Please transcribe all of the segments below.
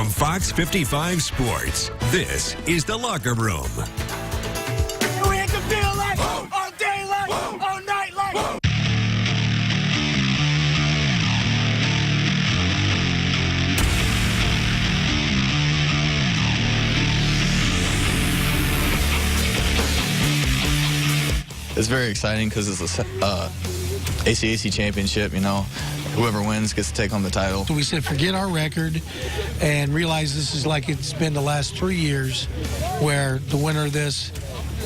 From Fox 55 Sports, this is The Locker Room. We can feel like all day long, all night long. It's very exciting because it's a ACAC championship, you know. Whoever wins gets to take home the title. So we said forget our record and realize this is like it's been the last 3 years where the winner of this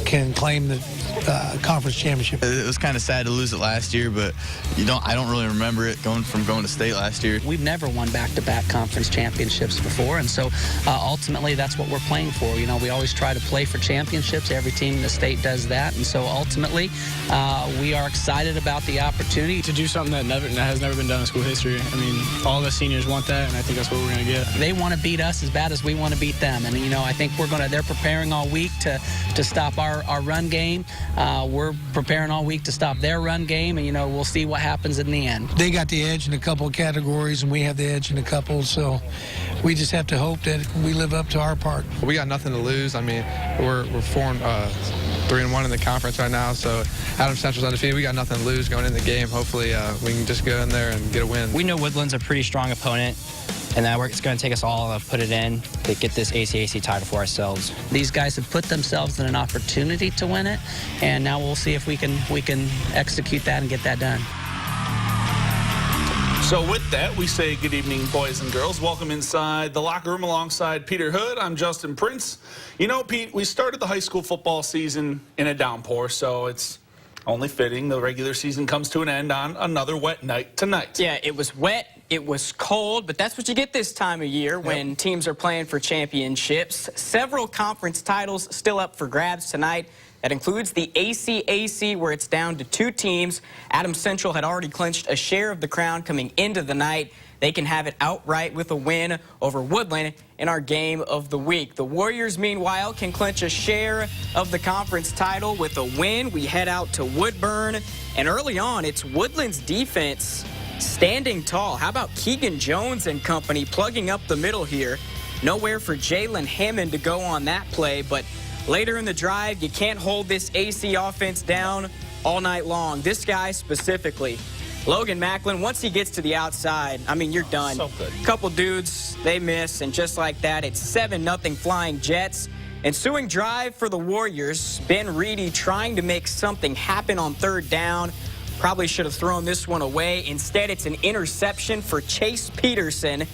can claim the conference championship. It was kind of sad to lose it last year, but I don't really remember it going to state last year. We've never won back-to-back conference championships before, and so ultimately that's what we're playing for. You know, we always try to play for championships. Every team in the state does that, and so ultimately we are excited about the opportunity to do something that has never been done in school history. I mean, all of us seniors want that, and I think that's what we're going to get. They want to beat us as bad as we want to beat them, and you know, I think they're preparing all week to stop our run game. We're preparing all week to stop their run game, and, you know, we'll see what happens in the end. They got the edge in a couple of categories, and we have the edge in a couple, so we just have to hope that we live up to our part. We got nothing to lose. I mean, we're 3-1 in the conference right now, so Adams Central's undefeated. We got nothing to lose going in the game. Hopefully, we can just go in there and get a win. We know Woodland's a pretty strong opponent, and that it's going to take us all to put it in to get this ACAC title for ourselves. These guys have put themselves in an opportunity to win it, and now we'll see if we can execute that and get that done. So with that, we say good evening, boys and girls. Welcome inside the locker room alongside Peter Hood. I'm Justin Prince. You know, Pete, we started the high school football season in a downpour, so it's only fitting the regular season comes to an end on another wet night tonight. Yeah, it was wet, it was cold, but that's what you get this time of year when teams are playing for championships. Several conference titles still up for grabs tonight. That includes the ACAC, where it's down to 2 teams. Adams Central had already clinched a share of the crown coming into the night. They can have it outright with a win over Woodland in our game of the week. The Warriors, meanwhile, can clinch a share of the conference title with a win. We head out to Woodburn, and early on, it's Woodland's defense standing tall. How about Keegan Jones and company plugging up the middle here? Nowhere for Jalen Hammond to go on that play, but later in the drive, you can't hold this AC offense down all night long. This guy specifically, Logan Macklin, once he gets to the outside, I mean, you're done. So good. Couple dudes, they miss, and just like that, it's 7-0 Flying Jets. Ensuing drive for the Warriors. Ben Reedy trying to make something happen on 3rd down. Probably should have thrown this one away. Instead, it's an interception for Chase Peterson.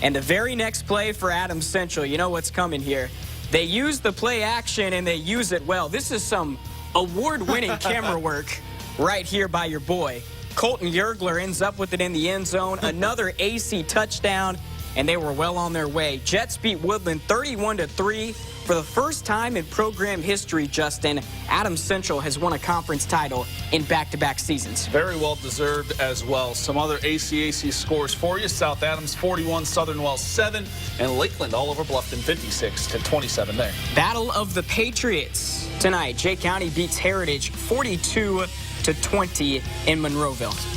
And the very next play for Adams Central, you know what's coming here. They use the play action, and they use it well. This is some award-winning camera work right here by your boy. Colton Yergler ends up with it in the end zone. Another AC touchdown, and they were well on their way. Jets beat Woodland 31-3. For the first time in program history, Justin, Adams Central has won a conference title in back-to-back seasons. Very well deserved as well. Some other ACAC scores for you. South Adams 41, Southern Wells 7, and Lakeland all over Bluffton 56-27 there. Battle of the Patriots tonight. Jay County beats Heritage 42-20 in Monroeville.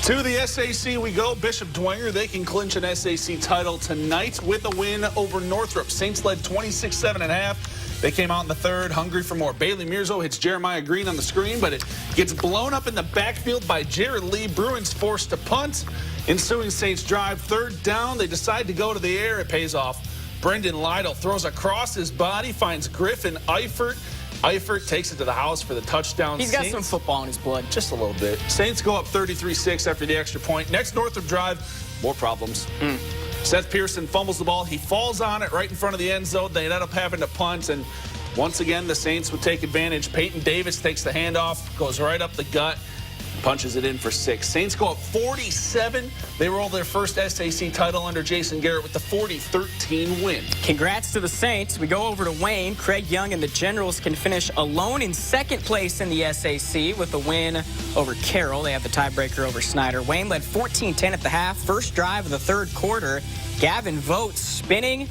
To the SAC we go. Bishop Dwenger, they can clinch an SAC title tonight with a win over Northrop. Saints led 26-7.5. They came out in the 3rd, hungry for more. Bailey Mirzo hits Jeremiah Green on the screen, but it gets blown up in the backfield by Jared Lee. Bruins forced to punt. Ensuing Saints drive, 3rd down. They decide to go to the air. It pays off. Brendan Lytle throws across his body, finds Griffin Eifert. Eifert takes it to the house for the touchdown. He's got some football in his blood. Just a little bit. Saints go up 33-6 after the extra point. Next Northrop drive, more problems. Seth Pearson fumbles the ball. He falls on it right in front of the end zone. They end up having to punt, and once again, the Saints would take advantage. Peyton Davis takes the handoff, goes right up the gut, punches it in for 6. Saints go up 47. They roll their first SAC title under Jason Garrett with the 40-13 win. Congrats to the Saints. We go over to Wayne. Craig Young and the Generals can finish alone in 2nd place in the SAC with a win over Carroll. They have the tiebreaker over Snyder. Wayne led 14-10 at the half. First drive of the 3rd quarter. Gavin Vogt spinning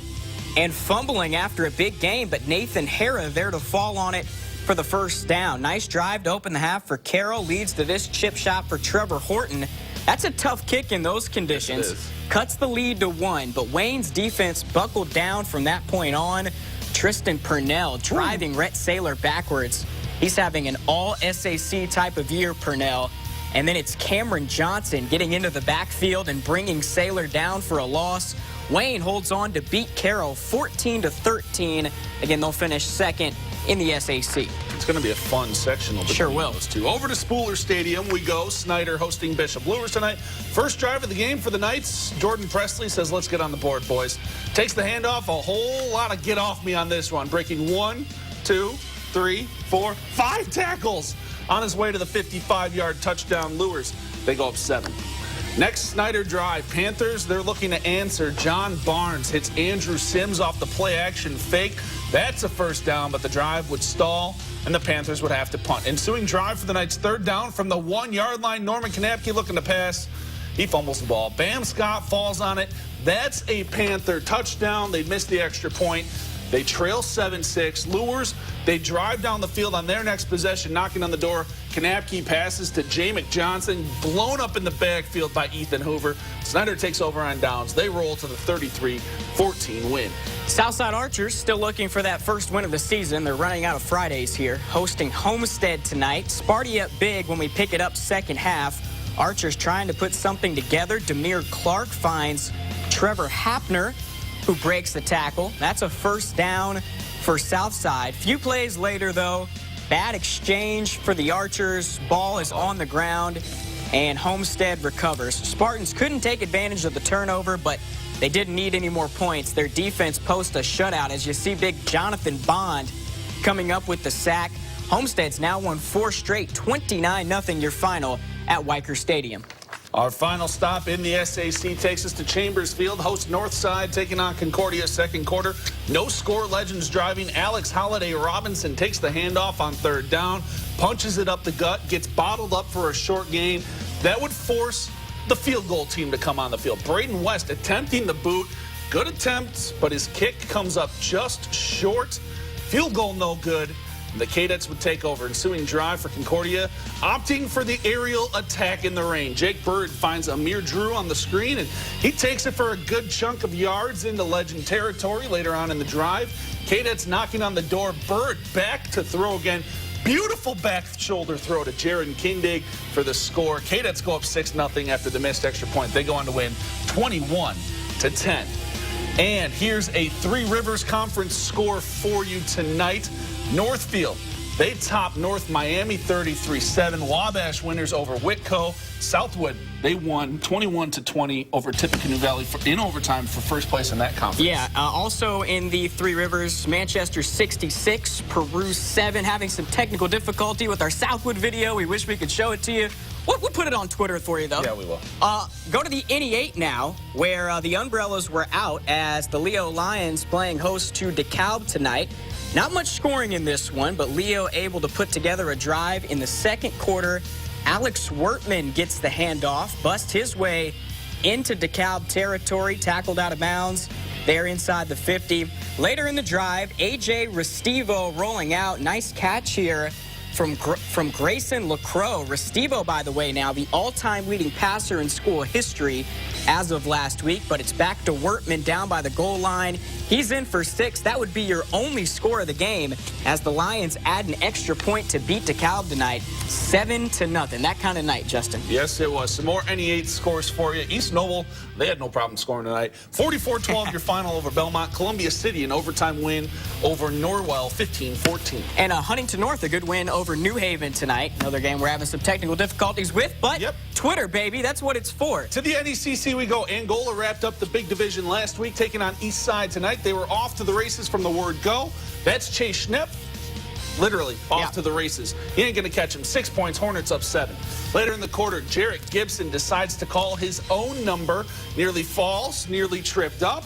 and fumbling after a big game, but Nathan Hara there to fall on it for the first down. Nice drive to open the half for Carroll. Leads to this chip shot for Trevor Horton. That's a tough kick in those conditions. Yes, it is. Cuts the lead to 1, but Wayne's defense buckled down from that point on. Tristan Purnell driving Rhett Saylor backwards. He's having an all-SAC type of year, Purnell. And then it's Cameron Johnson getting into the backfield and bringing Saylor down for a loss. Wayne holds on to beat Carroll 14-13. Again, they'll finish second in the SAC. It's going to be a fun sectional. Sure will. Those two. Over to Spooler Stadium we go. Snyder hosting Bishop Luers tonight. First drive of the game for the Knights. Jordan Presley says, let's get on the board, boys. Takes the handoff. A whole lot of get off me on this one. Breaking 1, 2, 3, 4, 5 tackles. On his way to the 55-yard touchdown. Luers, they go up 7. Next Snyder drive, Panthers, they're looking to answer. John Barnes hits Andrew Sims off the play-action fake. That's a first down, but the drive would stall, and the Panthers would have to punt. Ensuing drive for the Knights, third down from the 1-yard line. Norman Kanapke looking to pass. He fumbles the ball. Bam Scott falls on it. That's a Panther touchdown. They missed the extra point. They trail 7-6. Luers, they drive down the field on their next possession, knocking on the door. Kanapke passes to Jamek Johnson, blown up in the backfield by Ethan Hoover. Snyder takes over on downs. They roll to the 33-14 win. Southside Archers still looking for that first win of the season. They're running out of Fridays here. Hosting Homestead tonight. Sparty up big when we pick it up second half. Archers trying to put something together. Demir Clark finds Trevor Hapner, who breaks the tackle. That's a first down for Southside. Few plays later, though, bad exchange for the Archers. Ball is on the ground, and Homestead recovers. Spartans couldn't take advantage of the turnover, but they didn't need any more points. Their defense posts a shutout, as you see big Jonathan Bond coming up with the sack. Homestead's now won 4 straight, 29-0 your final at Weicker Stadium. Our final stop in the SAC takes us to Chambers Field. Host Northside taking on Concordia second quarter. No score, Legends driving. Alex Holiday Robinson takes the handoff on third down, punches it up the gut, gets bottled up for a short gain. That would force the field goal team to come on the field. Braden West attempting the boot. Good attempt, but his kick comes up just short. Field goal no good. The Cadets would take over. Ensuing drive for Concordia, opting for the aerial attack in the rain. Jake Bird finds Amir Drew on the screen, and he takes it for a good chunk of yards into Legend territory later on in the drive. Cadets knocking on the door. Bird back to throw again. Beautiful back shoulder throw to Jaron Kindig for the score. Cadets go up 6-0 after the missed extra point. They go on to win 21-10. And here's a Three Rivers Conference score for you tonight. Northfield, they top North Miami 33-7. Wabash winners over Whitco. Southwood, they won 21-20 over Tippecanoe Valley in overtime for first place in that conference. Yeah, also in the Three Rivers, Manchester 66, Peru 7. Having some technical difficulty with our Southwood video. We wish we could show it to you. We'll put it on Twitter for you, though. Yeah, we will. Go to the NE8 now, where the Umbrellas were out as the Leo Lions playing host to DeKalb tonight. Not much scoring in this one, but Leo able to put together a drive in the second quarter. Alex Wertman gets the handoff, busts his way into DeKalb territory, tackled out of bounds. They're inside the 50. Later in the drive, A.J. Restivo rolling out. Nice catch here from Grayson LaCroix. Restivo, by the way, now the all-time leading passer in school history as of last week, but it's back to Wertman down by the goal line. He's in for 6. That would be your only score of the game as the Lions add an extra point to beat DeKalb tonight, 7-0. That kind of night, Justin. Yes, it was. Some more NE8 scores for you. East Noble, they had no problem scoring tonight. 44-12 your final over Belmont. Columbia City, an overtime win over Norwell, 15-14. And Huntington North, a good win over New Haven tonight. Another game we're having some technical difficulties with, but Twitter, baby, that's what it's for. To the NECC we go. Angola wrapped up the big division last week, taking on East Side tonight. They were off to the races from the word go. That's Chase Schnepp, literally off to the races. He ain't going to catch him. 6 points, Hornets up 7. Later in the quarter, Jarrett Gibson decides to call his own number. Nearly falls, nearly tripped up,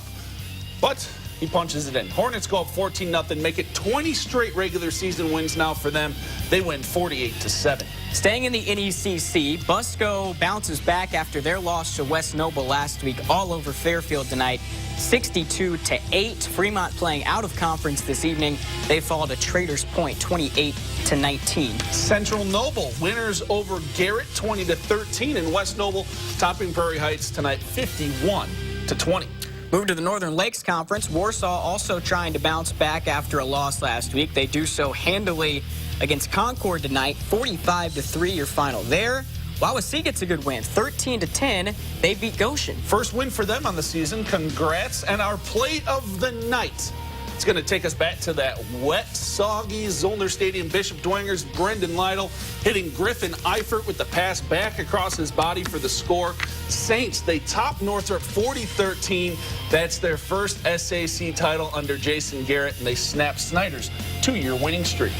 but he punches it in. Hornets go up 14-0, make it 20 straight regular season wins now for them. They win 48-7. Staying in the NECC, Busco bounces back after their loss to West Noble last week all over Fairfield tonight, 62-8. Fremont playing out of conference this evening. They fall to Traders Point, 28-19. Central Noble winners over Garrett, 20-13, and West Noble topping Prairie Heights tonight, 51-20. Move to the Northern Lakes Conference. Warsaw also trying to bounce back after a loss last week. They do so handily against Concord tonight, 45-3 your final there. Wawasee gets a good win, 13-10. They beat Goshen. First win for them on the season. Congrats. And our play of the night. It's going to take us back to that wet, soggy Zollner Stadium. Bishop Dwangers, Brendan Lytle hitting Griffin Eifert with the pass back across his body for the score. Saints, they top Northrop 40-13. That's their first SAC title under Jason Garrett, and they snap Snyder's 2-year winning streak.